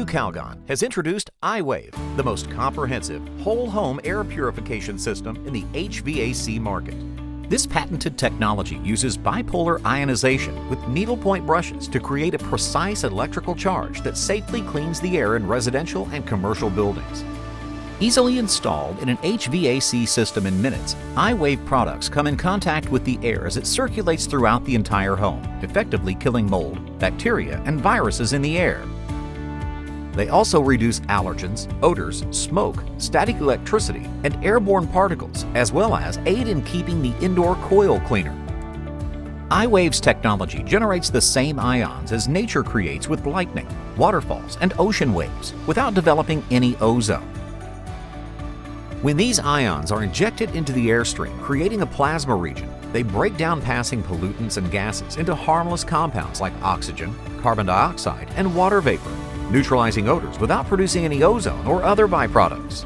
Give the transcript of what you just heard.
Calgon has introduced iWave, the most comprehensive whole-home air purification system in the HVAC market. This patented technology uses bipolar ionization with needlepoint brushes to create a precise electrical charge that safely cleans the air in residential and commercial buildings. Easily installed in an HVAC system in minutes, iWave products come in contact with the air as it circulates throughout the entire home, effectively killing mold, bacteria, and viruses in the air. They also reduce allergens, odors, smoke, static electricity, and airborne particles, as well as aid in keeping the indoor coil cleaner. iWave's technology generates the same ions as nature creates with lightning, waterfalls, and ocean waves, without developing any ozone. When these ions are injected into the airstream, creating a plasma region, they break down passing pollutants and gases into harmless compounds like oxygen, carbon dioxide, and water vapor, neutralizing odors without producing any ozone or other byproducts.